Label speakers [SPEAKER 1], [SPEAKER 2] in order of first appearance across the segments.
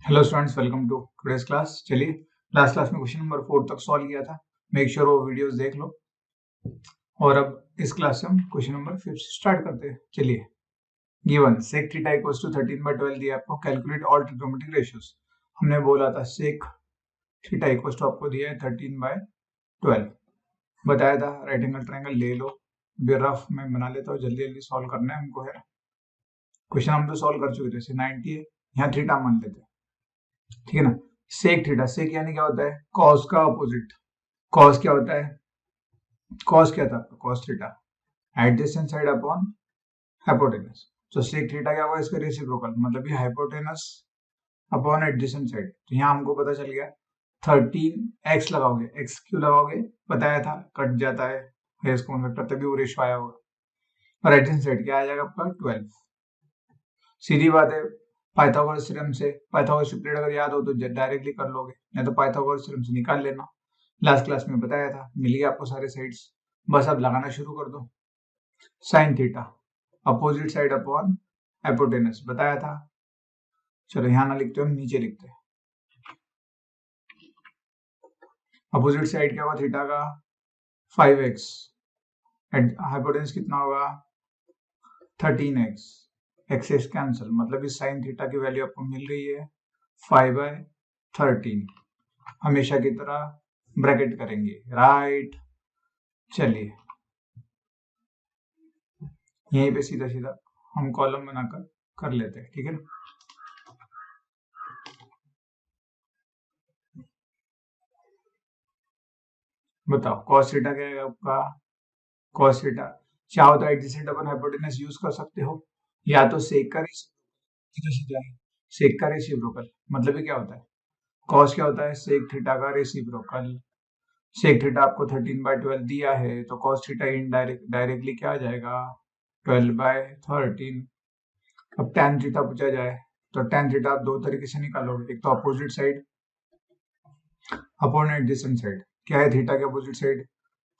[SPEAKER 1] Hello students, welcome to today's class. चलिए, last class में question number 4 तक solve किया था। मेक श्योर वो वीडियोस देख लो। और अब इस क्लास से हम क्वेश्चन नंबर 5 स्टार्ट करते हैं। चलिए, given sec theta equals to 13/12 दिया आपको। Calculate all trigonometric ratios. हमने बोला था sec थीटा इक्वल्स टू आपको दिया है 13/12। बताया था राइट एंगल ट्रायंगल ले लो। रफ में बना लेता हूँ, जल्दी जल्दी सॉल्व करना है हमको। है क्वेश्चन हम तो सॉल्व कर चुके थे। 90 है, यहाँ थीटा मान लेते हैं, ठीक है ना। सेक थीटा, सेक यानी क्या होता है? कॉस का अपोजिट। कॉस क्या होता है? कॉस क्या था? Cos theta adjacent side upon hypotenuse. तो सेक थीटा क्या होगा? इसका रेसिप्रोकल, मतलब ये हाइपोटेनस अपॉन एडजेसेंट साइड। तो यहाँ हमको पता चल गया 13x लगाओगे। x क्यों लगाओगे? बताया था कट जाता है हेयर्स कॉमन फैक्टर, तभी वो रेशियो आया होगा। और एडजेसेंट साइड क्या आ जाएगा आपका? 12। सीधी बात है, पाइथागोरस थ्योरम से पाइथागोरस ट्रिपलेट अगर याद हो तो डायरेक्टली कर लोगे, नहीं तो पाइथागोरस थ्योरम से निकाल लेना। लास्ट क्लास में बताया था, मिल गया आपको सारे साइड्स। बस अब लगाना शुरू कर दो। Sine theta opposite side upon hypotenuse बताया था। चलो यहाँ ना लिखते हो, नीचे लिखते हैं। अपोजिट साइड क्या होगा थीटा का? 5x। हाइपोटेनस कितना होगा? 13x। एक्सेस कैंसिल, मतलब इस साइन थीटा की वैल्यू आपको मिल गई है 5/13। हमेशा की तरह ब्रैकेट करेंगे, राइट। चलिए, यहीं पे सीधा सीधा हम कॉलम बनाकर कर लेते हैं, ठीक है ना। बताओ cos थीटा क्या है आपका? cos थीटा क्या होता है? एडजेसेंट अपन हाइपोटेनस यूज कर सकते हो, या तो सेक का सीधा सीधा है। सेक का रेसिप्रोकल मतलब ये क्या होता है? cos क्या होता है? सेक थीटा का रेसिप्रोकल। सेक थीटा आपको 13/12 दिया है, तो cos थीटा डायरेक्टली क्या आ जाएगा? 12/13। अब tan थीटा पूछा जाए तो tan थीटा आप दो तरीके से निकालोगे। एक तो opposite side upon adjacent side. क्या है थीटा के opposite side?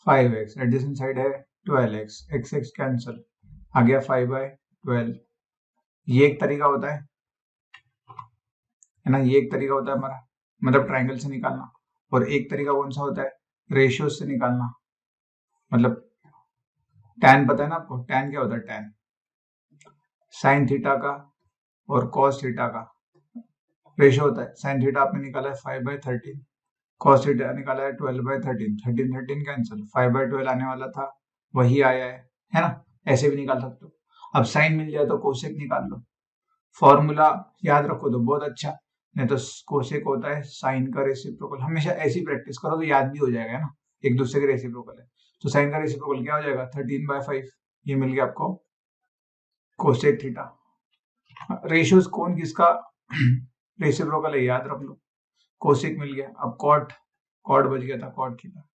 [SPEAKER 1] 5x। Adjacent side है 12x। x x कैंसिल, आ गया 5/12। ये एक तरीका होता है ना, ये एक तरीका होता है हमारा, मतलब ट्राइंगल से निकालना। और एक तरीका कौन सा होता है? रेशियो से निकालना। मतलब tan पता है ना आपको? tan क्या होता है? tan साइन थीटा का और cos थीटा का रेशियो होता है। साइन थीटा आपने निकाला है 5/13, cos थीटा निकाला है 12/13। 13 कैंसिल, 5/12 आने वाला था, वही आया है ना। ऐसे भी निकाल सकते हो। अब साइन मिल जाए तो कोसेक निकाल लो। फॉर्मूला याद रखो तो बहुत अच्छा, नहीं तो कोसेक होता है साइन का रेसिप्रोकल। हमेशा ऐसी प्रैक्टिस करो तो याद भी हो जाएगा ना, एक दूसरे के रेसिप्रोकल है। तो साइन का रेसिप्रोकल क्या हो जाएगा? 13/5। ये मिल गया आपको कोसेक थीटा। रेशियोज कौन किसका रेसिप्रोकल है याद रख लो। कोसेक मिल गया। अब कॉट, कॉट बच गया था, कॉट थीटा।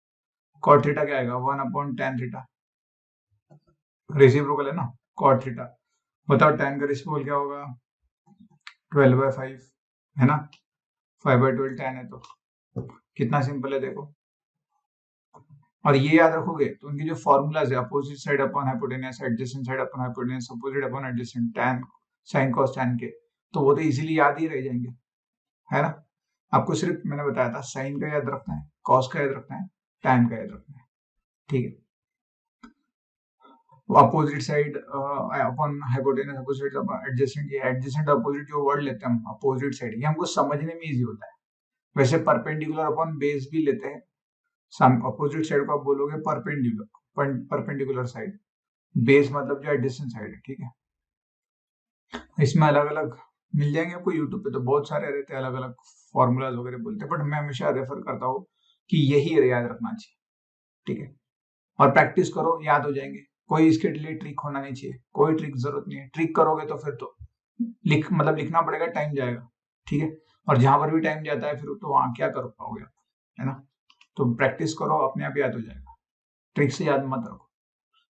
[SPEAKER 1] कॉट थीटा क्या आएगा? 1/tan theta. रेसिप्रोकल है ना कॉट थीटा। बताओ tan का रेसिप्रोकल क्या होगा? 12/5 है ना। 5/12 tan है, तो कितना सिंपल है देखो। और ये याद रखोगे तो उनकी जो फॉर्मूलाज है, opposite side upon hypotenuse, adjacent side upon hypotenuse, opposite upon adjacent, tan sin cos tan के, तो वो तो इजीली याद ही रह जाएंगे, है ना। आपको सिर्फ मैंने बताया था साइन का याद रखना है, cos का याद रखना है, tan का याद रखना है, ठीक है। Opposite side upon hypotenuse, opposite upon adjacent, ये एडजेसेंट अपोजिट जो वर्ड लेते हैं हम अपोजिट साइड, ये हमको समझने में इजी होता है। वैसे परपेंडिकुलर अपॉन बेस भी लेते हैं। अपोजिट साइड को आप बोलोगे परपेंडिकुलर, परपेंडिकुलर साइड। बेस मतलब जो एडजेसेंट साइड है, ठीक है। इसमें अलग अलग मिल जाएंगे आपको यूट्यूब पे, तो बहुत सारे रहते हैं अलग अलग फॉर्मूलाज वगैरह बोलते हैं, बट मैं हमेशा रेफर करता हूँ कि यही याद रखना चाहिए, ठीक है। और प्रैक्टिस करो, याद हो जाएंगे। कोई इसके लिए ट्रिक होना नहीं चाहिए, कोई ट्रिक जरूरत नहीं है। ट्रिक करोगे तो फिर तो मतलब लिखना पड़ेगा, टाइम जाएगा, ठीक है। और जहां पर भी टाइम जाता है फिर तो वहां क्या कर पाओगे आप, है ना। तो प्रैक्टिस करो, अपने आप याद हो जाएगा। ट्रिक से याद मत रखो।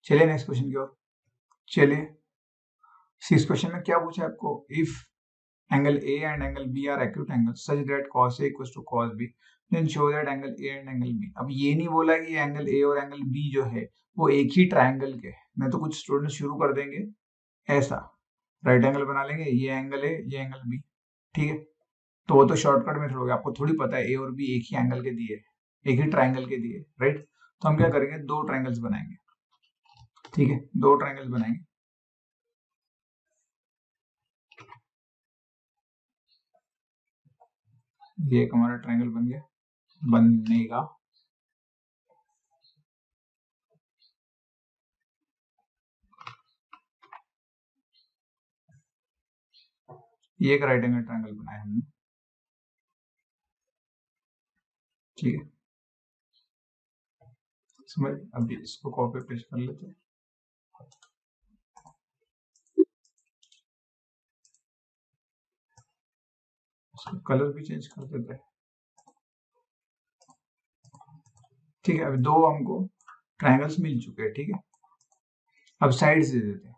[SPEAKER 1] चलिए नेक्स्ट क्वेश्चन की ओर। चलिए, सिक्स क्वेश्चन में क्या पूछा है आपको? If angle A and angle B are acute angles such that cos A equals to cos B, then show that angle A and angle B। अब ये नहीं बोला कि एंगल A और एंगल B जो है वो एक ही ट्रायंगल के, नहीं तो कुछ स्टूडेंट शुरू कर देंगे ऐसा, राइट एंगल बना लेंगे, ये एंगल A ये एंगल B, ठीक है। तो वो तो शॉर्टकट मेथड हो गया, आपको थोड़ी पता है ए और बी एक ही एंगल के दिए, एक ही ट्राइंगल के दिए, राइट। तो हम क्या करेंगे, दो ट्राइंगल्स बनाएंगे, ठीक है, दो ट्राइंगल्स बनाएंगे। ये एक हमारा ट्राइंगल बन गया, बनेगा। ये एक राइट एंगल ट्राइंगल बनाया हमने, ठीक है, समझ। अभी इसको कॉपी पेस्ट कर लेते हैं, इसका कलर भी चेंज कर देते हैं, ठीक है। अभी दो हमको ट्राइंगल्स मिल चुके हैं, ठीक है। अब साइड दे देते हैं।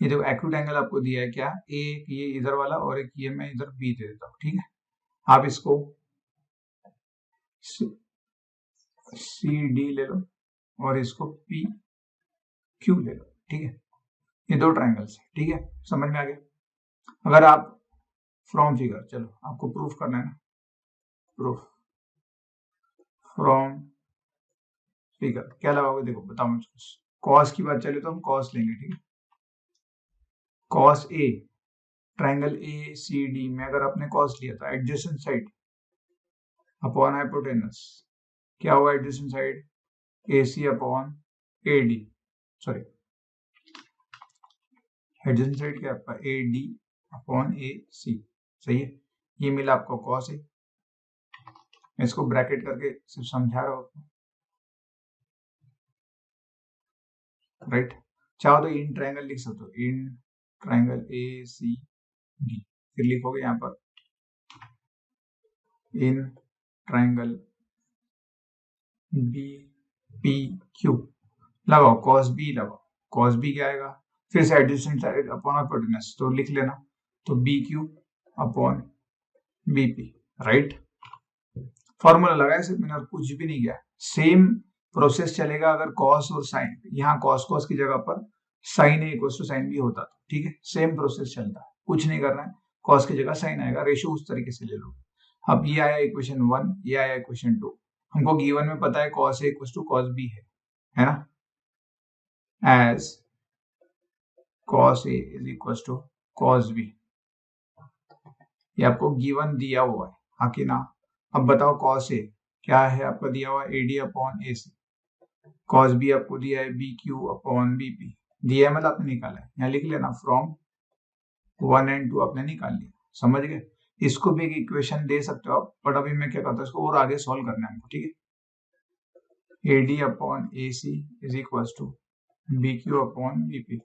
[SPEAKER 1] ये देखो एक्यूट एंगल आपको दिया है क्या, एक ये इधर वाला और एक ये मैं इधर बी दे देता हूँ, ठीक है। आप इसको सी डी ले लो और इसको पी क्यू ले लो, ठीक है। ये दो ट्राइंगल्स है, ठीक है, समझ में आ गया। अगर आप फ्रॉम फिगर, चलो आपको प्रूफ करना है ना, प्रूफ फ्रॉम फिगर क्या लगाओगे, देखो बताओ मुझको। कॉस की बात चले तो हम कॉस लेंगे, ठीक है। Cos A, triangle A C D में अगर आपने कॉस लिया था, एडजेसेंट साइड अपॉन हाइपोटेनस, क्या हुआ adjacent side, A C upon A D, sorry adjacent side क्या आपका ए डी अपॉन ए सी, सही है। ये मिला आपको कॉस ए, मैं इसको ब्रैकेट करके सिर्फ समझा रहा हूँ, राइट। चाहो तो इन ट्राइंगल लिख सकते हो, in triangle A C D, फिर लिखोगे यहाँ पर in triangle B P Q, लगाओ कॉस बी, लगाओ कॉस बी क्या आएगा, फिर से एडजेसेंट साइड अपॉन हाइपोटेनस, तो लिख लेना, तो B Q upon B P, right. Formula लगाया सिर्फ मैंने और कुछ भी नहीं किया, सेम प्रोसेस चलेगा अगर कॉस और साइन, यहाँ कॉस कॉस की जगह पर sine A equal to sine B होता, ठीक है, सेम प्रोसेस चलता है, कुछ नहीं करना है, कॉस की जगह साइन आएगा, रेशियो उस तरीके से ले लो। अब ये आया इक्वेशन 1, ये आया इक्वेशन 2, हमको गिवन में पता है cos A equal to cos B है ना, as cos A is equals to cos B, ये आपको गिवन दिया हुआ है, हाँ कि ना। अब बताओ cos A क्या है आपका दिया हुआ, AD upon AC, cos B आपको दिया है BQ अपॉन BP, दिया है मतलब आपने निकाला है, यहाँ लिख लेना फ्रॉम 1 and 2 आपने निकाल लिया, समझ गए। इसको भी एक इक्वेशन दे सकते हो आप, बट अभी मैं क्या करता हूँ, इसको और आगे सॉल्व करना है हमको, ठीक है। AD upon AC is equal to BQ upon BP,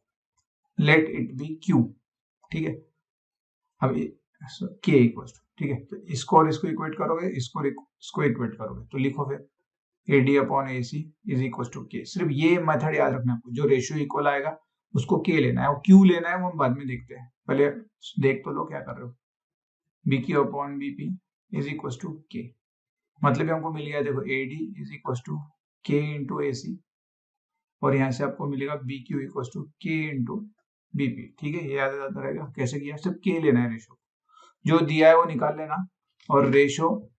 [SPEAKER 1] let it be Q, ठीक है। अब K इक्वल टू, ठीक है, तो इसको और इसको इक्वेट करोगे, इसको इक्वेट करोगे, तो लिखो फिर AD upon AC is equal to K। सिर्फ ये मेथड याद रखना आपको, जो रेशियो इक्वल आएगा उसको K लेना है, और Q लेना है वो हम बाद में देखते हैं, पहले देख तो लो क्या कर रहे हो। BQ upon BP is equal to K, मतलब हमको मिल गया, देखो AD is equal to K into AC, और यहाँ से आपको मिलेगा BQ equal to K into BP, ठीक है, ये याद रहेगा कैसे किया, सिर्फ K लेना है, रेशो जो दिया है वो निकाल लेना, और रेशो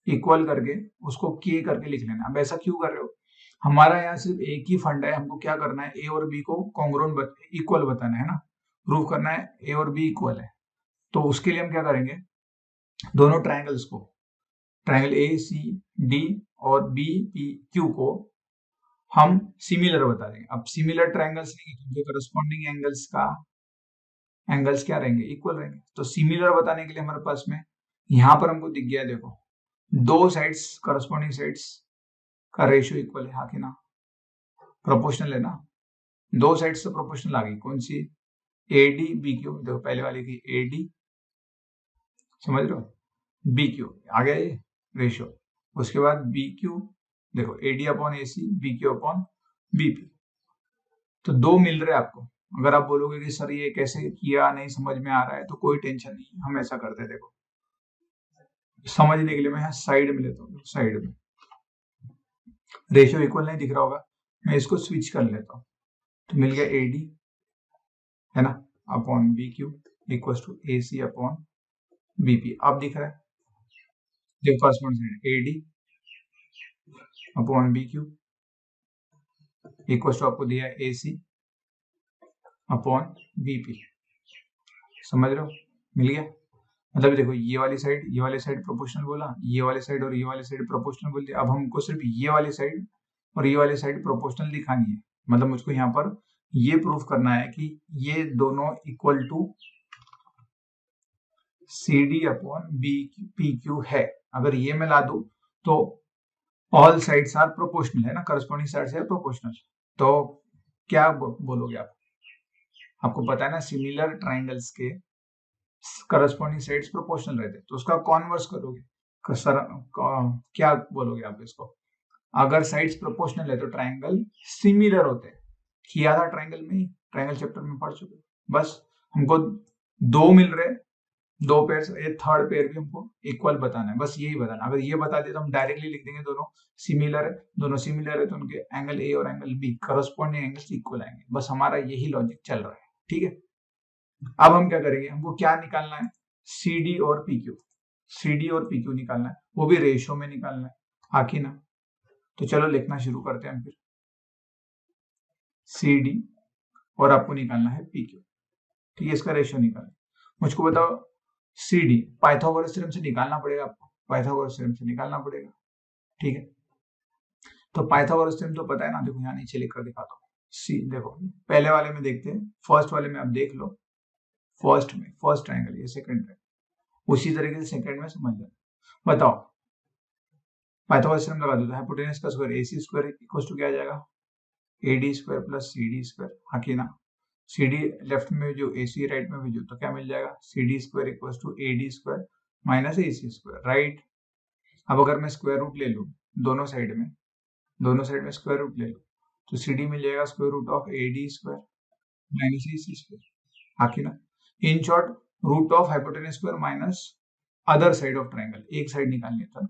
[SPEAKER 1] इक्वल करके उसको K करके लिख लेना। अब ऐसा क्यों कर रहे हो, हमारा यहाँ सिर्फ एक ही फंड है, हमको क्या करना है, A और B को कॉन्ग्रुएंट इक्वल बताना है ना, प्रूव करना है A और B इक्वल है। तो उसके लिए हम क्या करेंगे, दोनों ट्राइंगल्स को, ट्राइंगल ACD और BPQ को हम सिमिलर बता देंगे। अब सिमिलर ट्राइंगल्स नहीं, जो करस्पॉन्डिंग एंगल्स क्या रहेंगे, इक्वल रहेंगे। तो सिमिलर बताने के लिए हमारे पास में यहाँ पर हमको दिख गया, देखो दो साइड्स करस्पॉन्डिंग साइड्स का रेशियो इक्वल है, हाँ कि ना, प्रोपोर्शनल है ना, दो साइड्स से प्रोपोर्शनल आ गई, कौन सी, AD BQ, देखो पहले वाली की AD, समझ रहे हो, BQ आ गया ये रेशियो, उसके बाद BQ, देखो AD upon AC, BQ upon BP, तो दो मिल रहे आपको। अगर आप बोलोगे कि सर ये कैसे किया, नहीं समझ में आ रहा है, तो कोई टेंशन नहीं, हम ऐसा करते हैं, देखो समझने के लिए मैं यहाँ साइड में लेता हूँ, साइड में रेशियो इक्वल नहीं दिख रहा होगा, मैं इसको स्विच कर लेता हूँ, तो मिल गया AD है ना upon BQ equal to AC upon BP आप दिख रहा है, जो corresponding side AD upon B Q equal to आपको दिया है AC अपॉन BP। समझ रहे हो, मिल गया। मतलब देखो ये वाली साइड प्रोपोर्शनल बोला, ये वाली साइड और ये वाली साइड प्रोपोर्शनल बोल दिया। अब हमको सिर्फ ये वाली साइड और ये वाली साइड प्रोपोर्शनल दिखानी है। मतलब मुझको यहाँ पर ये प्रूफ करना है कि ये दोनों equal to CD upon PQ है। अगर ये मैं ला दूं तो ऑल साइड्स आर प्रोपोर्शनल है ना, करस्पॉन्डिंग साइड्स आर प्रोपोर्शनल। तो क्या बोलोगे आप? आपको पता है ना सिमिलर ट्राइंगल्स के करस्पॉन्डिंग साइड्स प्रोपोर्शनल रहते हैं, तो उसका कॉन्वर्स करोगे सर, क्या बोलोगे आप इसको? अगर साइड्स प्रोपोर्शनल है तो ट्राइंगल सिमिलर होते हैं। किया था ट्राइंगल में ही, ट्राइंगल चैप्टर में पढ़ चुके। बस हमको दो मिल रहे, दो पेयर से ये थर्ड पेयर भी हमको इक्वल बताना है, बस यही बताना। अगर ये बता दिया तो हम डायरेक्टली लिख देंगे दोनों सिमिलर है तो उनके एंगल ए और angle B corresponding angles equal आएंगे। बस हमारा यही लॉजिक चल रहा है, ठीक है। अब हम क्या करेंगे, हमको क्या निकालना है? CD और PQ निकालना है, वो भी रेशियो में निकालना है, हाँ कि ना। तो चलो लिखना शुरू करते हैं हम फिर। CD और आपको निकालना है PQ, ठीक है, इसका रेशियो निकालना। मुझको बताओ CD पाइथागोरस थ्योरम से निकालना पड़ेगा आपको, पाइथागोरस थ्योरम से निकालना पड़ेगा, ठीक है। तो पाइथागोरस थ्योरम तो पता है ना, देखो यहाँ नीचे लिख कर दिखाता हूँ। देखो पहले वाले में देखते हैं, फर्स्ट वाले में आप देख लो, फर्स्ट ट्राइंगल, ये सेकंड ट्राइंगल, उसी तरीके से सेकंड में समझ लेना। बताओ पाइथागोरस थ्योरम लगा दो तो हाइपोटेनस का square AC square equal to क्या आ जाएगा? AD square plus CD square, हाँ कि ना। CD लेफ्ट में जो AC राइट में भेजो तो क्या मिल जाएगा? CD square equal to AD square minus AC square, right. अब अगर मैं स्क्वायर रूट ले लूँ दोनों साइड में स्क्वायर रूट ले लो तो CD मिल जाएगा square root of AD square minus AC square, हाँ कि ना। In short root of hypotenuse square minus other side of triangle, एक साइड निकालनी था,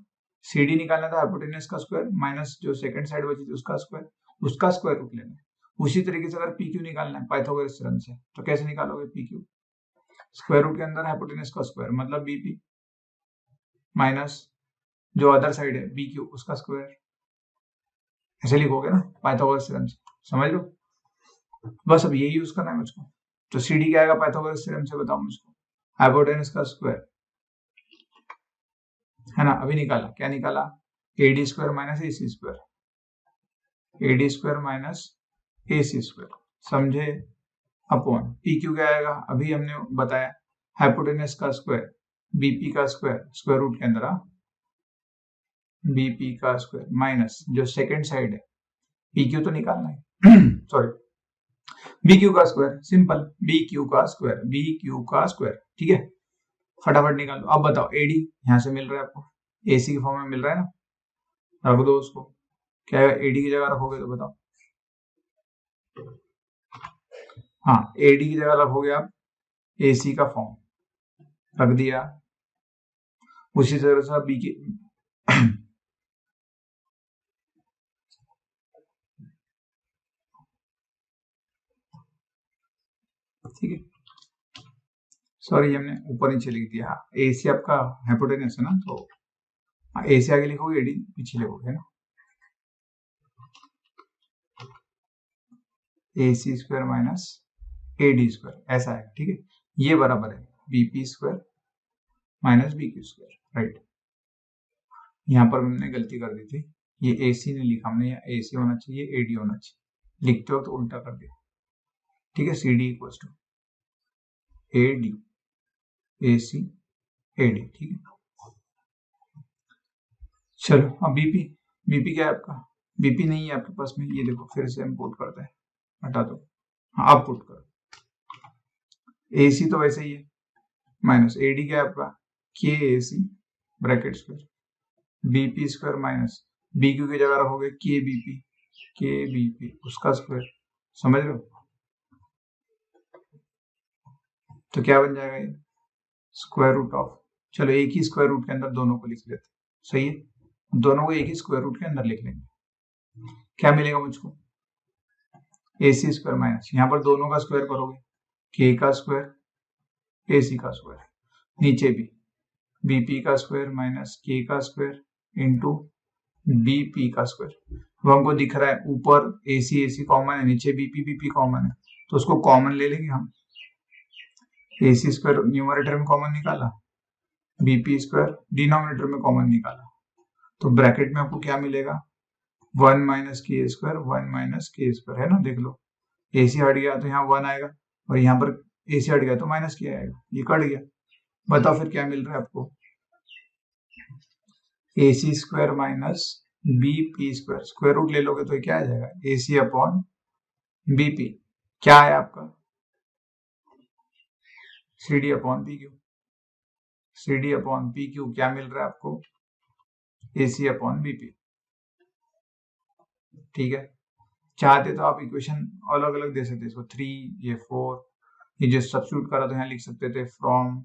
[SPEAKER 1] CD निकालना था हाइपोटेनस का स्क्वायर माइनस जो सेकंड साइड बची थी उसका स्क्वायर रूट लेना है। उसी तरीके से अगर PQ निकालना है पाइथागोरस थ्योरम से तो कैसे निकालोगे? PQ स्क्वायर रूट के अंदर हाइपोटेनस का स्क्वायर मतलब BP माइनस जो अदर साइड है BQ उसका स्क्वायर, ऐसे लिखोगे ना पाइथागोरस थ्योरम से, समझ लो। बस अब यही यूज करना है मुझको। तो CD क्या आएगा पाइथागोरस थ्योरम से, बताओ मुझको? हाइपोटेनस का स्क्वायर है ना, अभी निकाला, क्या निकाला? AD square minus AC square, AD square minus AC square, समझे? अपॉन PQ क्या आएगा? अभी हमने बताया हाइपोटेनस का स्क्वायर BP का स्क्वायर रूट के अंदर BP का स्क्वायर माइनस जो सेकंड साइड है PQ तो निकालना है सॉरी BQ का स्क्वायर, सिंपल BQ का स्क्वायर, ठीक है। फटाफट निकाल लो। अब बताओ AD यहाँ से मिल रहा है आपको, AC के फॉर्म में मिल रहा है ना, रख दो उसको। क्या है AD की जगह रखोगे तो बताओ? हाँ AD की जगह रखोगे आप AC का फॉर्म रख दिया, उसी तरह से B की ठीक है, सॉरी हमने ऊपर नीचे लिख दिया। AC आपका हाइपोटेनस है ना, तो AC आगे लिखोगे AD पीछे लिखोगे ना, AC square minus AD square ऐसा है, ठीक है। ये बराबर है BP square minus BQ square, right. यहाँ पर हमने गलती कर दी थी, ये AC नहीं लिखा हमने, यहाँ AC होना चाहिए AD होना चाहिए, लिखते वक्त तो उल्टा कर दिया, ठीक है। CD equals to AD AC AD, ठीक है। चलो अब BP क्या है आपका? BP नहीं है आपके पास में, ये देखो फिर से हम पुट करते हैं, हटा दो, हाँ आप पुट करो। AC तो वैसे ही है माइनस AD क्या है आपका? KAC bracket square BP square minus BQ की जगह रखोगे KBP उसका स्क्वायर, समझ रहे हो? तो क्या बन जाएगा ये? स्क्वायर रूट ऑफ, चलो एक ही स्क्वायर रूट के अंदर दोनों को लिख लेते, सही है, दोनों को एक ही स्क्वायर रूट के अंदर लिख लेंगे। क्या मिलेगा मुझको? AC स्क्वायर माइनस, यहाँ पर दोनों का स्क्वायर करोगे, K का स्क्वायर AC का स्क्वायर, नीचे भी बीपी का स्क्वायर माइनस के का स्क्वायर इंटू बीपी का स्क्वायर। वो हमको दिख रहा है ऊपर एसी एसी कॉमन है, नीचे बीपी बीपी कॉमन है, तो उसको कॉमन ले लेंगे हम। एसी स्क्वायर न्यूमरेटर में कॉमन निकाला, बीपी स्क्वायर डिनोमिनेटर में कॉमन निकाला, तो ब्रैकेट में आपको क्या मिलेगा, 1 माइनस के स्क्वायर 1 माइनस के स्क्वायर, है ना। देख लो एसी हट गया तो यहाँ 1 आएगा, और यहाँ पर एसी हट गया तो माइनस के आएगा, ये कट गया। बताओ फिर क्या मिल रहा है आपको, AC square minus BP square, square root ले लोगे तो क्या आ जाएगा, एसी अपॉन बीपी। क्या है आपका, C D upon P Q. C D upon P Q क्या मिल रहा है आपको, एसी अपॉन बीपी। ठीक है, चाहते तो आप इक्वेशन अलग अलग दे सकते, इसको 3 ये 4, ये जो सब्स्टिट्यूट करा तो यहाँ लिख सकते थे फ्रॉम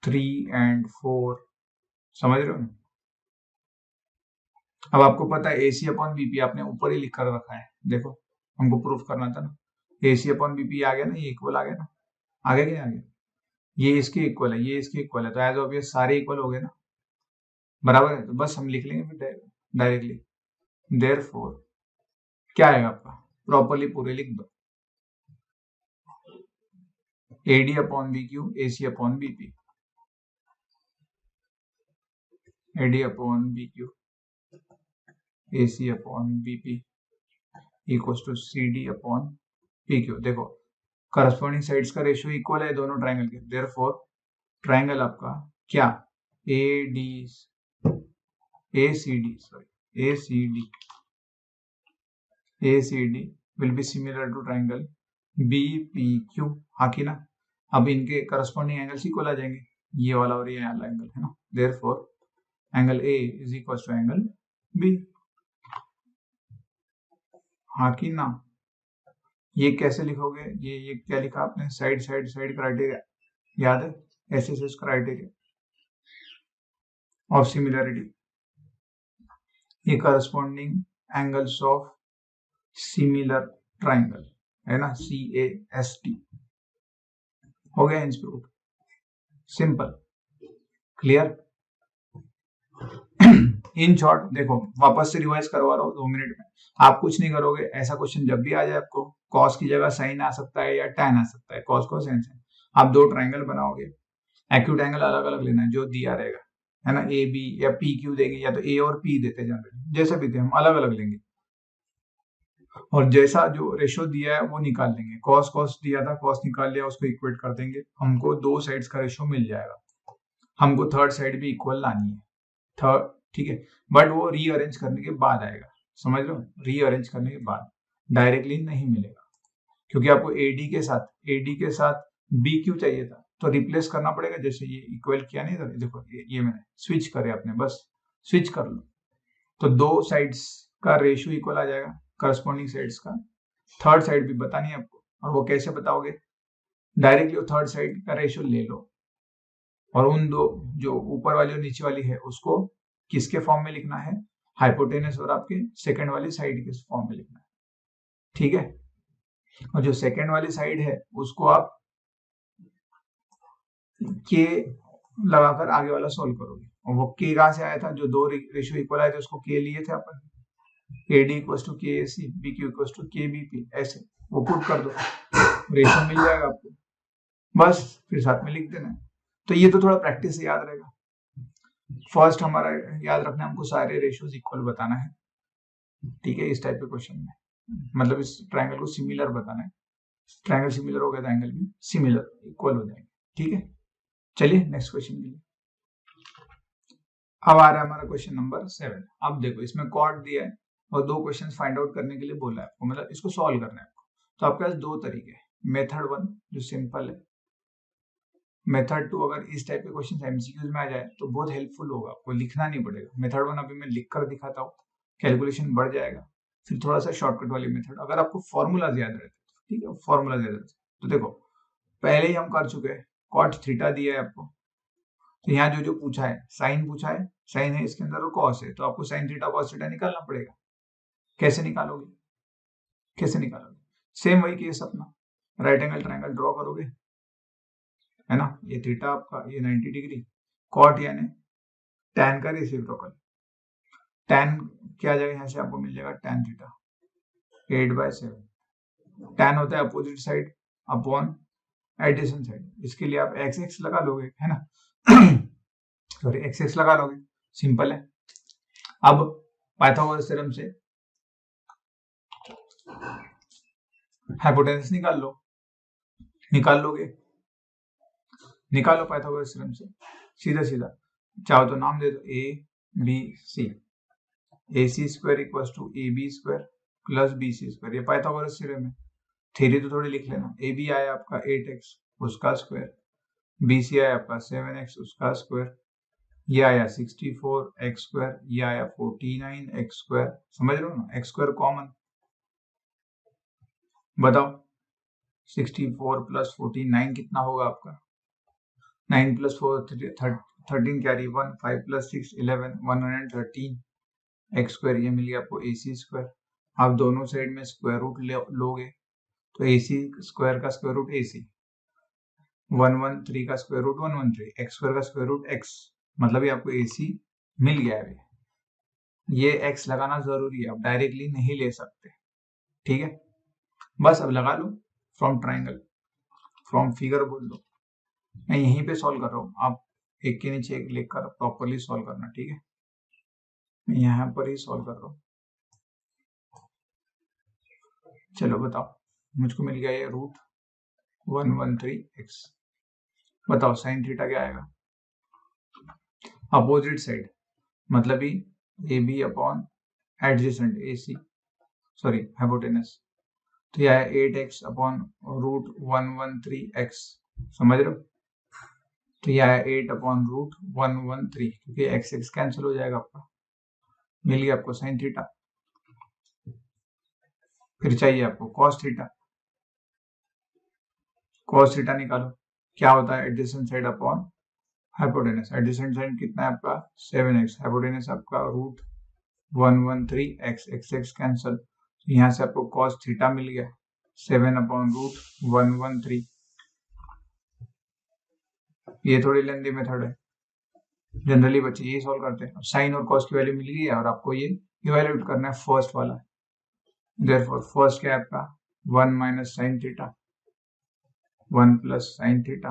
[SPEAKER 1] 3 एंड 4, समझ रहे हो ना। अब आपको पता है एसी अपॉन बीपी आपने ऊपर ही लिख कर रखा है, देखो हमको प्रूफ करना था ना, एसी अपॉन बीपी आ गया ना, ये इक्वल आ गया ना, आगे क्या आ गया, ये इसके इक्वल है, ये इसके इक्वल है, तो एज ऑब्वियस सारे इक्वल हो गए ना, बराबर है, तो बस हम लिख लेंगे फिर डायरेक्टली। देयरफॉर क्या आएगा आपका, प्रॉपरली पूरे लिख दो, AD upon B Q AC upon BP, AD upon B Q AC upon BP equals to C D upon P Q. देखो करस्पॉन्डिंग साइड्स का रेशियो इक्वल है दोनों ट्राइंगल के, देयरफॉर ट्राइंगल आपका क्या, A D A C D sorry A C D will be similar to triangle B P Q, हाँ कि ना। अब इनके करस्पॉन्डिंग एंगल्स इक्वल आ जाएंगे, ये वाला और ये वाला एंगल, है ना। Therefore angle A is equal to angle B, हाँ कि ना। ये कैसे लिखोगे, ये क्या लिखा आपने, साइड साइड साइड क्राइटेरिया याद है, एसएसएस क्राइटेरिया ऑफ सिमिलरिटी, ये corresponding angles of similar triangle, है ना, CAST। हो गया इंस्प्रूव, सिंपल क्लियर। इन शॉर्ट देखो वापस से रिवाइज करवा रहा हूँ 2 मिनट में, आप कुछ नहीं करोगे, ऐसा क्वेश्चन जब भी आ जाए आपको कॉस की जगह साइन आ सकता है या टैन आ सकता है, कॉस को साइन साइन, आप 2 ट्राइंगल बनाओगे, एक्यूट एंगल अलग अलग लेना है जो दिया रहेगा, है ना, ए बी या पी क्यू देंगे, या तो ए और पी देते जनरली, जैसे भी थे हम अलग अलग लेंगे, और जैसा जो रेशियो दिया है वो निकाल लेंगे, कॉस कॉस दिया था, कॉस निकाल लिया, उसको इक्वेट कर देंगे, हमको 2 साइड्स का रेशियो मिल जाएगा, हमको थर्ड साइड भी इक्वल लानी है, थर्ड, ठीक है, बट वो रीअरेंज करने के बाद आएगा, समझ लो, रीअरेंज करने के बाद, डायरेक्टली नहीं मिलेगा, क्योंकि आपको एडी के साथ बी क्यू चाहिए था, तो रिप्लेस करना पड़ेगा, जैसे ये इक्वल किया नहीं था, देखो ये मैंने स्विच करे अपने, बस स्विच कर लो, तो 2 साइड्स का रेशियो इक्वल आ जाएगा, करस्पॉन्डिंग साइड्स का, थर्ड साइड भी बतानी है आपको, और वो कैसे बताओगे, डायरेक्टली थर्ड साइड का रेशियो ले लो, और उन 2 जो ऊपर वाली और नीचे वाली है उसको किसके फॉर्म में लिखना है, हाइपोटेनस और आपके सेकंड वाली साइड के फॉर्म में लिखना है, ठीक है। और जो सेकंड वाली साइड है उसको आप के लगाकर आगे वाला सॉल्व करोगे, और वो के कहां से आया था, जो 2 रेशियो इक्वल आए थे उसको के लिए थे अपन, AD इक्वल टू के AC BQ इक्वल टू के BP, ऐसे वो पुट कर दो, रेशियो मिल जाएगा आपको, बस फिर साथ में लिख देना है। तो ये तो थोड़ा प्रैक्टिस से याद रहेगा, फर्स्ट हमारा याद रखना है, हमको सारे रेशियोज इक्वल बताना है, ठीक है, इस टाइप के क्वेश्चन में, मतलब इस ट्राइंगल को सिमिलर बताना है, ट्राइंगल सिमिलर हो गया तो एंगल भी सिमिलर इक्वल हो जाएंगे, ठीक है। चलिए नेक्स्ट क्वेश्चन के लिए, अब आ रहा है हमारा क्वेश्चन नंबर 7। अब देखो इसमें कॉर्ड दिया है और 2 क्वेश्चन फाइंड आउट करने के लिए बोला है आपको, मतलब इसको सॉल्व करना है आपको, तो आपके पास 2 तरीके हैं, मेथड 1 जो सिंपल है, मेथड 2 अगर इस टाइप के क्वेश्चन एमसीक्यूज में आ जाए तो बहुत हेल्पफुल होगा, आपको लिखना नहीं पड़ेगा, मेथड 1 अभी मैं लिख कर दिखाता हूँ, कैलकुलेशन बढ़ जाएगा, फिर थोड़ा सा शॉर्टकट वाली मेथड, अगर आपको फॉर्मूलाज याद रहते ठीक है, फॉर्मूलाज याद रहते, तो देखो पहले ही हम कर चुके हैं, कॉट थीटा दिया है आपको, तो यहाँ जो जो पूछा है, साइन पूछा है, साइन है इसके अंदर और कॉस है, तो आपको साइन थीटा कॉस थीटा निकालना पड़ेगा, कैसे निकालोगे, कैसे निकालोगे, सेम वही केस अपना, राइट एंगल ट्राइंगल ड्रॉ करोगे, है ना, ये थीटा आपका, ये 90 डिग्री, कॉट यानी tan का रेसिप्रोकल, tan क्या आ जाएगा यहाँ से आपको मिल जाएगा tan थीटा 8/7। tan होता है opposite side upon adjacent side, इसके लिए आप एक्स एक्स लगा लोगे, है ना सॉरी एक्स एक्स लगा लोगे, सिंपल है। अब पाइथागोरस थ्योरम से हाइपोटेनस निकाल लो, निकाल लोगे, निकालो पाइथागोरस थ्योरम से सीधा सीधा, चाहो तो नाम दे दो A B C, A C square equal to A B square plus B C square, ये पाइथागोरस थ्योरम है। थ्योरी तो थोड़ी लिख लेना, ए बी आया आपका 8x उसका स्क्वायर, बी सी आया आपका 7x उसका स्क्वायर, ये आया 64x स्क्वायर, ये आया 49x स्क्वायर, समझ रहे हो ना, x स्क्वायर कॉमन, बताओ 64 प्लस 49 कितना होगा आपका, 9 plus 4 13 carry 1, 5 plus 6 11, 113 x square, ये मिल गया आपको ए सी स्क्वायर। आप दोनों साइड में स्क्वायर रूट लोगे तो ए सी स्क्वायर का स्क्वायर रूट ए सी, 113 का स्क्वायर रूट 113, एक्स स्क्वायर का स्क्वायर रूट एक्स, मतलब ये आपको ए सी मिल गया है। ये एक्स लगाना जरूरी है, आप डायरेक्टली नहीं ले सकते, ठीक है। बस अब लगा लो फ्रॉम ट्राइंगल, फ्रॉम फिगर बोल दो, मैं यहीं पे सॉल्व कर रहा हूँ, आप एक के नीचे एक लेकर प्रॉपरली सॉल्व करना, ठीक है। मैं यहाँ पर ही सॉल्व कर रहा हूँ, चलो बताओ, मुझको मिल गया ये रूट 113x, बताओ साइन थीटा क्या आएगा, अपोजिट साइड मतलब ही A B upon adjacent A C, sorry hypotenuse, तो यह है 8x अपॉन रूट 113x, समझ रहे हो, तो यह है 8 अपॉन रूट 113, क्योंकि एक्स एक्स कैंसिल हो जाएगा आपका, मिल गया आपको साइन थीटा। फिर चाहिए आपको कॉस थीटा, कॉस थीटा निकालो, क्या होता है adjacent side upon hypotenuse, adjacent side कितना है आपका 7x, हाइपोटेनस आपका root 113x, x x cancel, तो यहाँ से आपको कॉस थीटा मिल गया 7 अपॉन रूट 113, ये थोड़ी लेंदी मेथड है, जनरली बच्चे ये सॉल्व करते हैं। साइन और कॉस की वैल्यू मिल गई है और आपको ये इवैल्यूएट करना है फर्स्ट वाला, देयरफॉर फर्स्ट क्या है आपका 1 minus sine theta, 1 plus sine theta,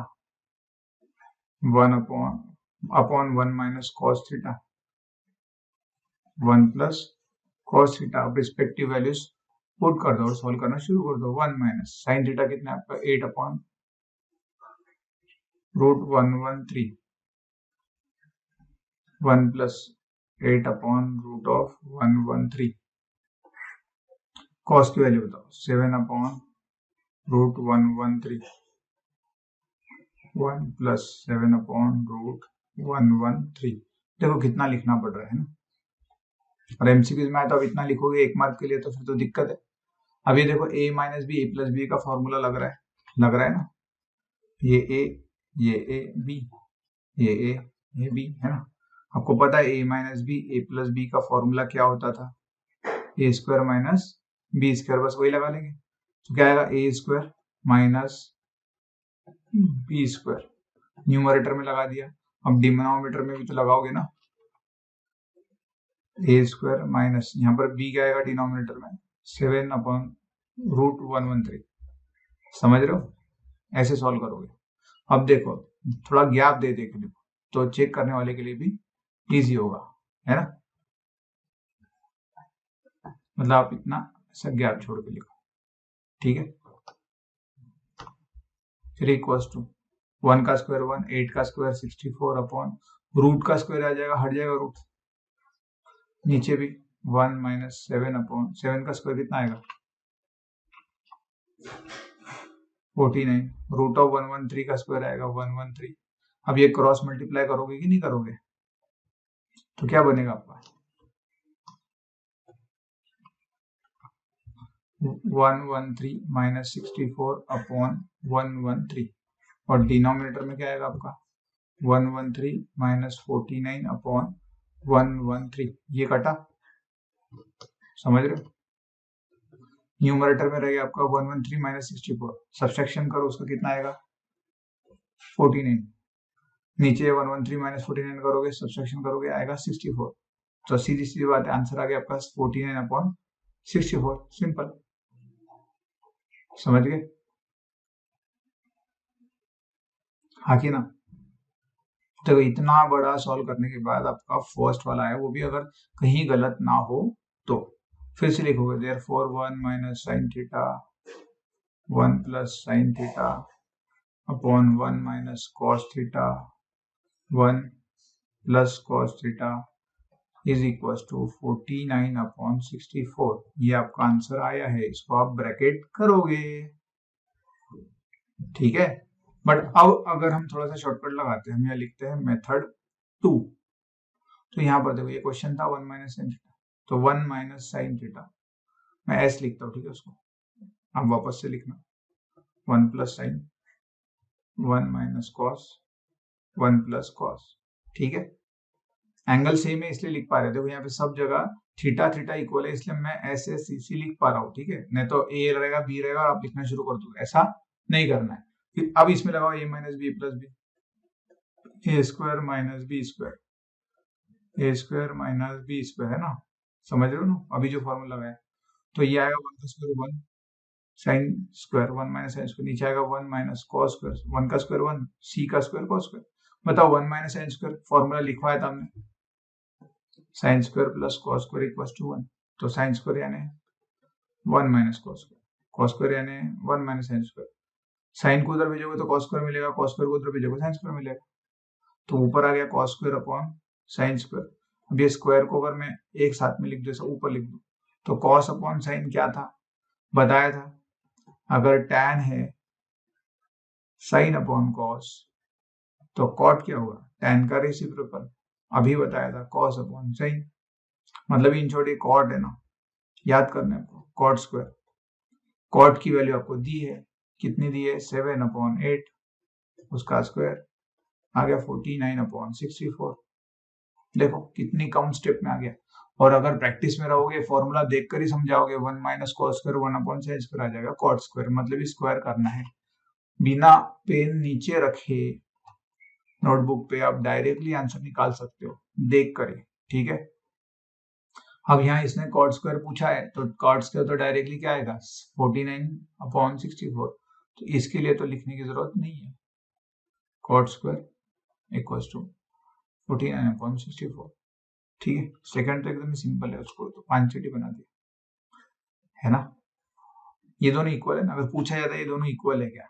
[SPEAKER 1] 1 upon 1 minus cos theta, 1 plus cos theta, अब रिस्पेक्टिव वैल्यूज पुट कर दो और सॉल्व करना शुरू कर दो। 1 माइनस साइन थीटा कितना है आपका 8 upon root 113, 1 plus 8 upon root of 113, cos की वैल्यू बताओ 7 upon root 113, 1 plus 7 upon root 113, देखो कितना लिखना पड़ रहा है ना, और एमसीक्यूज में आया तो अब इतना लिखोगे 1 मार्क के लिए तो फिर तो दिक्कत है। अब ये देखो a minus B A plus B का फॉर्मूला लग रहा है ना, ये a ये a b ये a b है ना, आपको पता है a minus B A plus B का फॉर्मूला क्या होता था, A square minus B square, बस वही लगा लेंगे, तो क्या आएगा A square minus B square, numerator में लगा दिया, अब डिनोमिनेटर में भी तो लगाओगे ना, ए स्क्वायर माइनस यहाँ पर बी क्या आएगा डिनोमिनेटर में 7 अपॉन रूट 113, समझ रहे हो, ऐसे सॉल्व करोगे। अब देखो थोड़ा गैप दे के देखो तो चेक करने वाले के लिए भी इजी होगा, है ना, मतलब आप इतना ऐसा गैप छोड़ के लिखो, ठीक है। फिर इक्वल्स टू 1 का स्क्वायर 1, 8 का स्क्वायर 64 अपॉन रूट का स्क्वायर आ जाएगा, हट जाएगा रूट, नीचे भी 1 माइनस 7 अपॉन 7 का स्क्वायर कितना आएगा 49, रूट ऑफ 113 का स्क्वायर आएगा 113। अब ये क्रॉस मल्टीप्लाई करोगे कि नहीं करोगे, तो क्या बनेगा आपका 113 माइनस 64 अपॉन 113, और डिनोमिनेटर में क्या आएगा आपका 113 माइनस 49 अपॉन 113, ये कटा, समझ रहे हो, न्यूमरेटर में रहेगा आपका 113 माइनस 64, सब्सट्रैक्शन करो उसका कितना आएगा 49, नीचे 113 माइनस 49 करोगे, सब्सट्रैक्शन करोगे, आएगा 64। तो सीधी सीधी बात है, आंसर आ गया आपका 49/64। सिंपल, समझ गए? हाँ कि ना? तो इतना बड़ा सॉल्व करने के बाद आपका फर्स्ट वाला है, वो भी अगर कहीं गलत ना हो तो फिर से लिखोगे therefore 1 minus sine theta 1 plus sine theta upon 1 minus cos theta 1 plus cos theta is equal to 49/64। ये आपका आंसर आया है, इसको आप ब्रैकेट करोगे, ठीक है। बट अब अगर हम थोड़ा सा शॉर्टकट लगाते हैं, हम यहाँ लिखते हैं मेथड 2। तो यहाँ पर देखो, ये क्वेश्चन था 1 माइनस साइन थीटा, तो 1 माइनस साइन थीटा मैं एस लिखता हूँ, ठीक है। उसको अब वापस से लिखना 1 plus sign 1 minus cos 1 plus cos, ठीक है। एंगल सेम है इसलिए लिख पा रहे, देखो यहाँ पे सब जगह थीटा थीटा इक्वल है, इसलिए मैं ऐसे सी लिख पा रहा हूँ, ठीक है। नहीं तो ए रहेगा बी रहेगा और आप लिखना शुरू कर दो, ऐसा नहीं करना है। फिर अब इसमें लगाओ ए माइनस बी प्लस बी, ए स्क्वायर माइनस बी स्क्वायर, ए स्क्वायर माइनस बी स्क्वायर, है ना? समझ रहे हो ना अभी जो फॉर्मूला लगाया? तो ये आएगा 1 का square 1 sine square 1 minus sine square, नीचे आएगा 1 माइनस कॉस स्क्वायर 1 का स्क्वायर 1 सी का स्क्वायर कॉस स्क्वायर। बताओ 1 माइनस साइन स्क्वायर फॉर्मूला लिखवाया था हमने, sine square plus cos square equal to 1। तो साइन स्क्वायर यानी 1 minus cos square, cos square यानी 1 माइनस साइन स्क्वायर। साइन को उधर भेजोगे तो कॉस स्क्वायर मिलेगा, कॉस स्क्वायर को उधर भेजोगे साइन स्क्वायर मिलेगा। तो ऊपर आ गया cos square upon sine square. अब ये स्क्वायर को अगर मैं एक साथ में लिख दूं, जैसे ऊपर लिख दूं, तो कॉस अपॉन साइन क्या था, बताया था। अगर टैन है साइन अपॉन कॉस, तो कॉट क्या होगा, टैन का रेसिप्रोकल, अभी बताया था कॉस अपॉन साइन। मतलब इन छोटे कॉट है ना, याद करना है आपको, कॉट स्क्वायर। कॉट की वैल्यू आपको दी है, कितनी दी है 7/8, उसका स्क्वायर आ गया 49/64। देखो कितनी कम स्टेप में आ गया। और अगर प्रैक्टिस में रहोगे, फॉर्मूला देखकर ही समझाओगे, 1 minus cos square 1/sin square आ जाएगा, कॉट स्क्वायर मतलब स्क्वायर करना है। बिना पेन नीचे रखे नोटबुक पे आप डायरेक्टली आंसर निकाल सकते हो, देख कर ही, ठीक है। अब यहाँ इसने कॉट स्क्वायर पूछा है, तो कॉट स्क्वायर तो डायरेक्टली क्या आएगा 49/64। तो इसके लिए तो लिखने की जरूरत नहीं है, कॉट स्क्वायर इक्वल्स टू 49/64, ठीक है। सेकंड तो एकदम सिंपल है, उसको तो 5 चीटी बना दिया, है ना। ये दोनों इक्वल है ना, अगर पूछा जाता है ये दोनों इक्वल है क्या,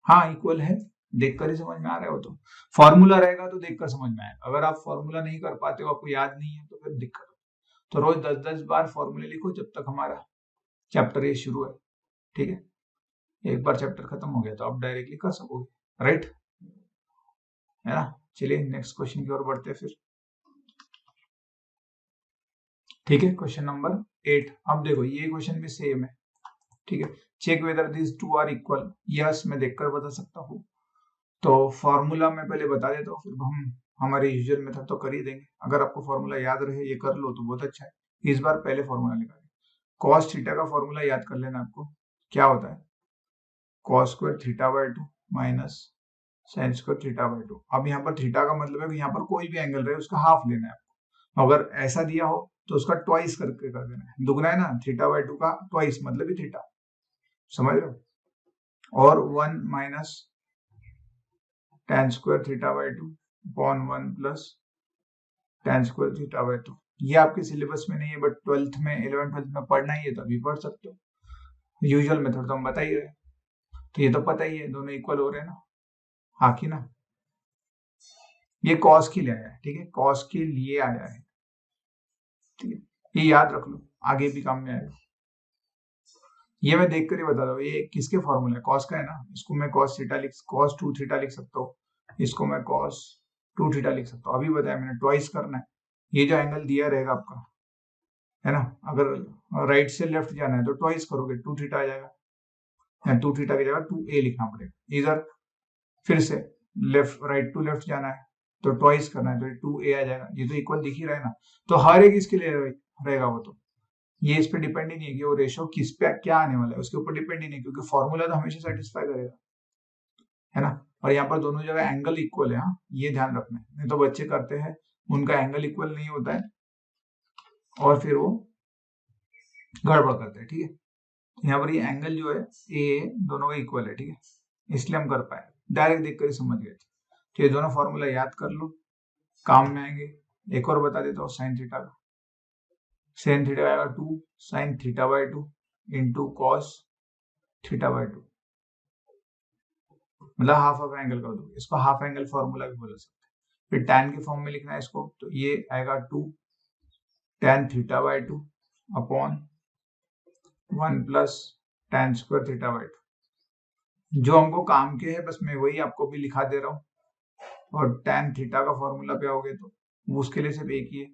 [SPEAKER 1] हाँ इक्वल है, देखकर ही समझ में आ रहा हो। तो फॉर्मूला रहेगा तो देखकर समझ में आएगा, अगर आप फॉर्मूला नहीं कर पाते हो, आपको याद नहीं है, तो फिर दिक्कत। तो रोज 10-10 बार फॉर्मूले लिखो जब तक हमारा चैप्टर ये शुरू है, ठीक है। एक बार चैप्टर खत्म हो गया तो आप डायरेक्टली कर सकोगे, राइट, है ना। चलिए नेक्स्ट क्वेश्चन की ओर बढ़ते हैं फिर, ठीक है। Question number 8। अब देखो ये क्वेश्चन भी सेम है, ठीक है। Check whether this two are equal, yes मैं देखकर बता सकता हूँ। तो फॉर्मूला मैं पहले बता देता हूँ, फिर हम हमारे यूजुअल मेथड तो कर ही देंगे। अगर आपको फॉर्मूला याद रहे, ये कर लो तो बहुत अच्छा है। इस बार पहले फॉर्मूला निकालें। कॉस थीटा का फॉर्मूला याद कर लेना आपको, क्या होता है, cos square theta by 2 minus sine square theta by 2। अब यहाँ पर थीटा का मतलब है कि यहाँ पर कोई भी एंगल रहे उसका हाफ लेना है आपको। अगर ऐसा दिया हो तो उसका ट्वाइस करके कर देना है, दुगना है ना, थीटा बाय 2 का ट्वाइस मतलब ही थीटा, समझ रहे हो। और 1 minus tan square theta by 2 upon 1 plus tan square theta by 2। ये आपके सिलेबस में नहीं है, बट 12th में 11th 12th में पढ़ना ही है तो अभी पढ़ सकते हो। यूजुअल मेथड तो हम बता ही रहे, तो ये तो पता ही है दोनों इक्वल हो रहे हैं ना, हाँ कि ना। ये कॉस के लिए आया है, ठीक है, कॉस के लिए आया है, ठीक है। ये याद रख लो, आगे भी काम में आएगा। ये मैं देख कर ही बता रहा हूँ, ये किसके फॉर्मूला है, कॉस का है ना। इसको मैं कॉस थीटा कॉस 2 थीटा लिख सकता हूँ, इसको मैं कॉस 2 थीटा लिख सकता हूँ। अभी बताया मैंने, ट्वाइस करना है। ये जो एंगल दिया रहेगा आपका, है ना, अगर राइट से लेफ्ट जाना है तो ट्वाइस करोगे, 2 थीटा आ जाएगा, 2 थीटा की जगह 2a लिखना पड़ेगा। इधर फिर से लेफ्ट राइट टू लेफ्ट जाना है तो ट्वाइस करना है, तो 2a आ जाएगा। ये तो इक्वल दिख ही रहा है ना। तो हर एक इसके लिए रहेगा वो, तो ये इस पे डिपेंड ही नहीं है कि वो रेशो किस पे क्या आने वाला है, उसके ऊपर डिपेंड ही नहीं, क्योंकि फॉर्मूला तो हमेशा सेटिस्फाई करेगा, है ना। और यहाँ पर दोनों जगह एंगल इक्वल है। हाँ, ये ध्यान रखना है, नहीं तो बच्चे करते हैं उनका एंगल इक्वल नहीं होता है और फिर वो गड़बड़ करते हैं। ठीक है, यहाँ पर ये एंगल जो है ए दोनों का इक्वल है। ठीक है, इसलिए हम कर पाए, डायरेक्ट देख कर ही समझ गए थे। तो ये दोनों फॉर्मूला याद कर लो, काम में आएंगे। एक और बता देता हूँ साइन थीटा का। साइन थीटा आएगा 2 sine theta by 2 into cos theta by 2, मतलब हाफ ऑफ एंगल कर दो। इसको हाफ एंगल फॉर्मूला भी बोल सकते हैं। फिर टैन के फॉर्म में लिखना है इसको, तो ये आएगा 2 tan theta by 2 upon 1 plus tan square theta by 2। जो हमको काम के है बस मैं वही आपको भी लिखा दे रहा हूँ। और टैन थीटा का फॉर्मूला पे आओगे तो उसके लिए सिर्फ एक ही है,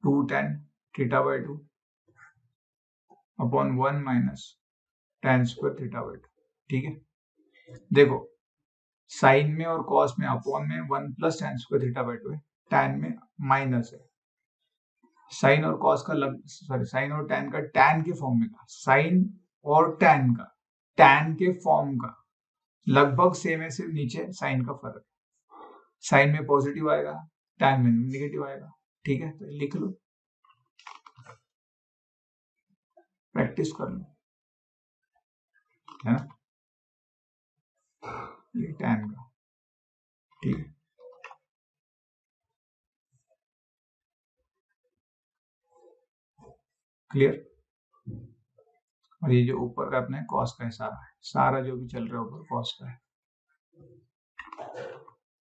[SPEAKER 1] 2 tan theta by 2 upon 1 minus tan square theta by 2। ठीक है, देखो साइन में और कॉस में अपॉन में 1 plus tan square theta by 2 है, टैन में माइनस है। साइन और कॉस का साइन और टैन का टैन के फॉर्म में का, साइन और टैन का टैन के फॉर्म का लगभग सेम है, सिर्फ नीचे साइन का फर्क है। साइन में पॉजिटिव आएगा, टैन में नेगेटिव आएगा। ठीक है, तो लिख लो, प्रैक्टिस कर लो, है ना, ये टैन का। ठीक है, क्लियर। और ये जो ऊपर का अपने कॉस का है, सारा जो भी चल रहा है ऊपर कॉस का है,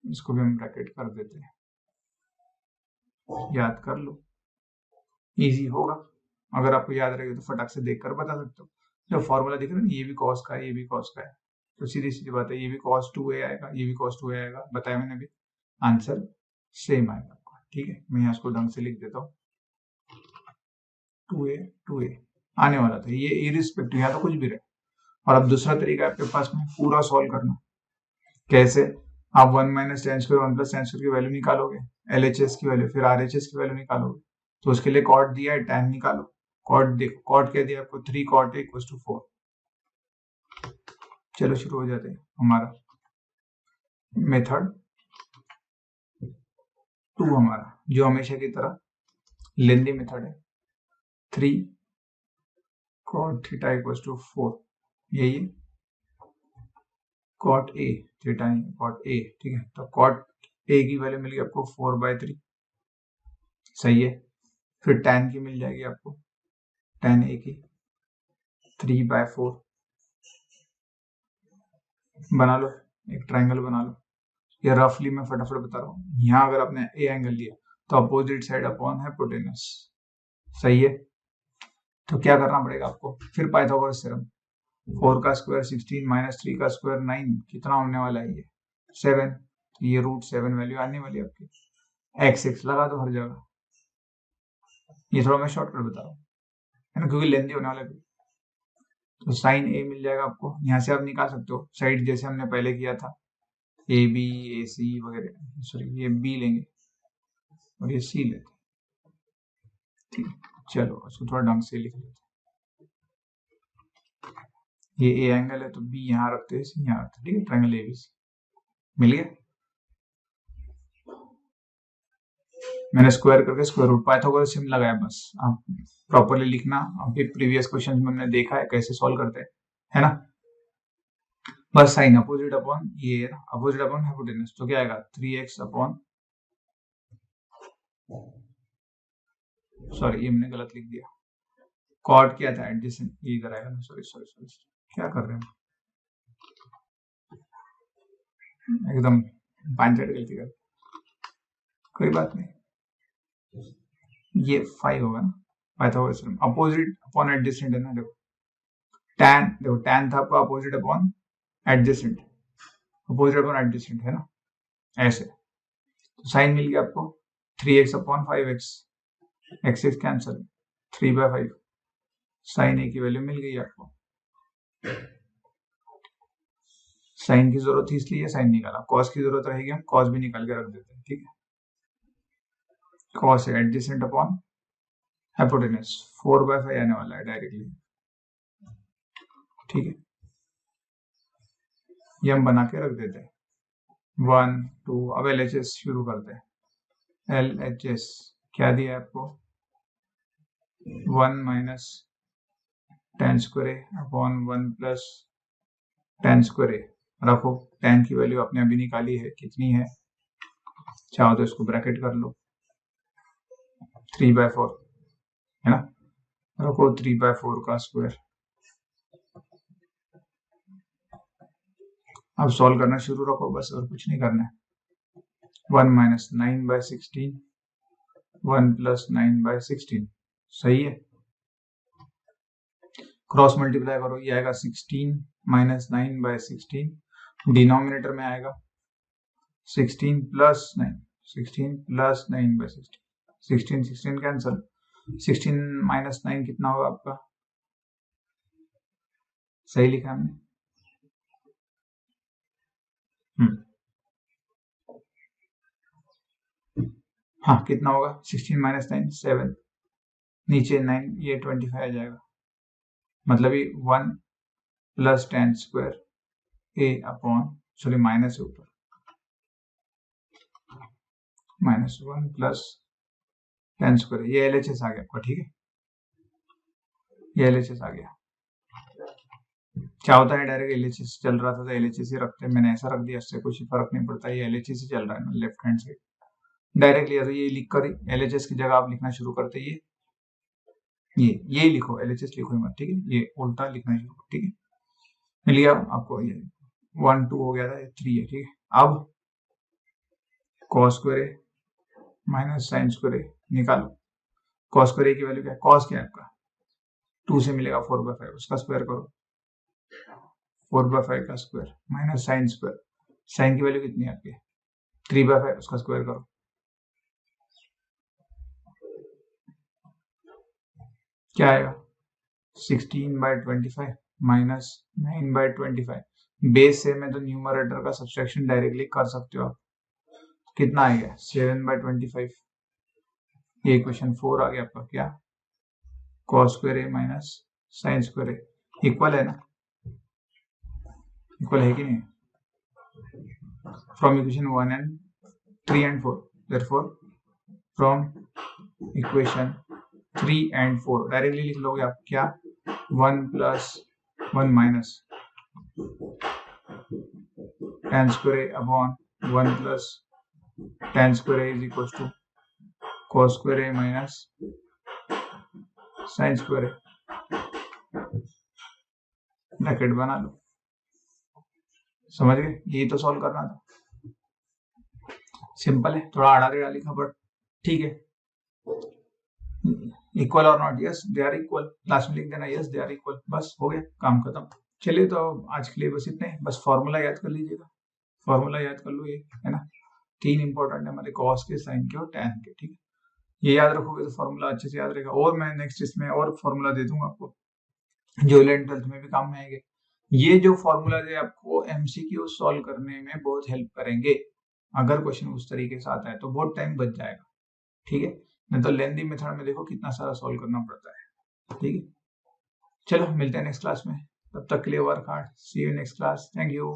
[SPEAKER 1] इसको भी हम ब्रैकेट कर देते हैं। याद कर लो, इजी होगा। अगर आपको याद रहेगा तो फटाक से देखकर बता सकते हो। जो फॉर्मूला दिख रहा है ना, ये भी कॉस का है, ये भी कॉस का है, तो सीधी सीधी बात है, ये भी cos 2a आएगा, ये भी cos 2a आएगा, बताया मैंने भी, आंसर सेम आएगा आपका। ठीक है, मैं यहाँ इसको ढंग से लिख देता हूँ, 2a आने वाला था, ये इरिस्पेक्टिव यहाँ तो कुछ भी रहे। और अब दूसरा तरीका आपके पास में पूरा सॉल्व करना। कैसे? आप 1 minus ten square 1 plus ten square की वैल्यू निकालोगे, LHS की वैल्यू, फिर RHS की वैल्यू निकालोगे। तो उसके लिए कॉट दिया है, टैन निकालो। कॉट देखो, कॉट क्या दिया आपको, 3 cot a इक्वल्स टू 4। चलो शुरू हो जाते हैं हमारा मेथड 2, हमारा जो हमेशा की तरह लेंदी मेथड है। 3 cot थीटा इक्वल्स टू 4, यही है cot a, थीटा नहीं cot a। ठीक है, तो cot a की वैल्यू मिल गई आपको 4/3, सही है। फिर tan की मिल जाएगी आपको, tan a की 3/4। बना लो, एक ट्रायंगल बना लो। ये रफली मैं फटाफट बता रहा हूँ। यहाँ अगर आपने ए एंगल लिया तो अपोजिट साइड अपॉन हाइपोटेनस, सही है। तो क्या करना पड़ेगा आपको, फिर पाइथागोरस थ्योरम। 4 का स्क्वायर 16 माइनस 3 का स्क्वायर 9, कितना होने वाला है ये 7। तो ये √7 वैल्यू आने वाली है आपकी। x लगा दो हर जगह। ये थोड़ा मैं शॉर्टकट बता रहा हूँ, है ना, क्योंकि लेंदी होने वाला है। तो साइन ए मिल जाएगा आपको, यहाँ से आप निकाल सकते हो साइड, जैसे हमने पहले किया था, ए बी ए सी वगैरह। सॉरी, ये बी लेंगे और ये सी लेते। ठीक है, चलो इसको थोड़ा ढंग से लिख लेते। ये ए एंगल है तो बी यहाँ रखते हैं, सी यहाँ रखते हैं। ठीक है, ट्रायंगल एबीसी मिल गया। मैंने स्क्वायर करके स्क्वायर रूट पाइथागोरस थ्योरम लगाया, बस आप प्रॉपरली लिखना। अभी प्रीवियस क्वेश्चन में हमने देखा है कैसे सॉल्व करते हैं, है ना। बस साइन अपोजिट अपॉन ये अपोजिट अपॉन हाइपोटेनस, तो क्या आएगा 3x अपॉन, सॉरी ये मैंने गलत लिख दिया, कॉट क्या था एडजेसेंट, ये इधर आएगा ना, सॉरी सॉरी सॉरी, क्या कर रहे हैं, एकदम पांचट गलती कर, कोई बात नहीं। ये 5 होगा ना, Pythagoras theorem opposite upon adjacent है ना। देखो टैन था आपका opposite upon adjacent, opposite upon adjacent है ना, ऐसे। तो साइन मिल गया आपको 3x upon 5x, x cancel 3/5, sine A की वैल्यू मिल गई आपको। साइन की जरूरत थी इसलिए साइन निकाला, कॉस की जरूरत रहेगी हम कॉस भी निकाल के रख देते हैं। ठीक है, कॉस है एडजेसेंट अपॉन हाइपोटेनस, 4/5 आने वाला है डायरेक्टली। ठीक है, ये हम बना के रख देते हैं। 1 2, अब LHS शुरू करते हैं। LHS क्या दिया है आपको, 1 minus tan square upon 1 plus tan square. रखो, tan की वैल्यू आपने अभी निकाली है, कितनी है, चाहो तो इसको ब्रैकेट कर लो, 3/4 है ना। रखो 3/4 का स्क्वायर। अब सॉल्व करना शुरू रखो बस, और कुछ नहीं करना है। 1 माइनस 9/16, 1 प्लस 9/16, सही है। क्रॉस मल्टीप्लाई करो, ये आएगा 16 माइनस 9/16, डिनोमिनेटर में आएगा 16 प्लस 9, 16 प्लस 9/16, 16 16 कैंसल, 16 माइनस 9 कितना होगा आपका, सही लिखा हमने। हाँ, कितना होगा, 16 माइनस 9 7, नीचे 9, ये 25 आ जाएगा, मतलब ये 1 plus tan square A upon, sorry minus है ऊपर, -1 प्लस tan स्क्वायर, ये LHS आ गया आपका, ठीक है, ये LHS आ गया। क्या होता है, डायरेक्ट LHS चल रहा था तो LHS ही रखते हैं, मैंने ऐसा रख दिया, इससे कुछ फर्क नहीं पड़ता, ये LHS ही चल रहा है ना लेफ्ट हैंड साइड, डायरेक्ट लिया तो ये लिख कर LHS की जगह आप लिखना शुरू करते, ये लिखो, LHS लिखो मत, ठीक है, ये उल्टा लिखना शुरू, ठीक है, मिल गया आपको, ये 1 2 हो गया था, 3 है, ठीक है। अब cos square A minus sine square ए निकालो, cos स्क्वायर ए की वैल्यू क्या है, cos क्या है आपका, 2 से मिलेगा 4/5, उसका स्क्वायर करो, 4/5 का square minus sine square, sine की वैल्यू कितनी है आपकी, 3/5, उसका स्क्वायर करो, क्या आएगा, 16/25 माइनस 9/25, बेस से में तो न्यूमरेटर का सब्सट्रैक्शन डायरेक्टली कर सकते हो आप, कितना आ गया 7/25, ये इक्वेशन 4 आ गया आपका, क्या cos square A minus sine square A equal है ना, इक्वल है कि नहीं, from equation 1 and 3 and 4, therefore from equation 3 and 4 directly लिख लोगे आप, क्या 1 plus 1 minus tan square A upon 1 plus tan square A is equal to cos square A minus sine square A, bracket बना लो, समझ गए, यही तो सॉल्व करना था, सिंपल है, थोड़ा आड़ा टेढ़ा लिखा बट ठीक है। इक्वल और not, yes they are equal, last में लिख देना यस दे आर इक्वल, बस हो गया काम खत्म। चलिए तो आज के लिए बस इतने, बस फॉर्मूला याद कर लीजिएगा, फॉर्मूला याद कर लो, ये है ना, 3 इंपॉर्टेंट है हमारे, कॉस के, साइन के और टैन के, ठीक है, ये याद रखोगे तो फॉर्मूला अच्छे से याद रहेगा, और मैं नेक्स्ट इसमें और फॉर्मूला दे दूंगा आपको जो 11th-12th में भी काम में आएंगे। ये जो फॉर्मूला है आपको MCQ सॉल्व करने में बहुत हेल्प करेंगे, अगर क्वेश्चन उस तरीके से आता है तो बहुत टाइम बच जाएगा, ठीक है, नहीं तो लेंदी मेथड में देखो कितना सारा सॉल्व करना पड़ता है, ठीक है। चलो मिलते हैं नेक्स्ट क्लास में, तब तक के लिए work hard, see you next class, thank you.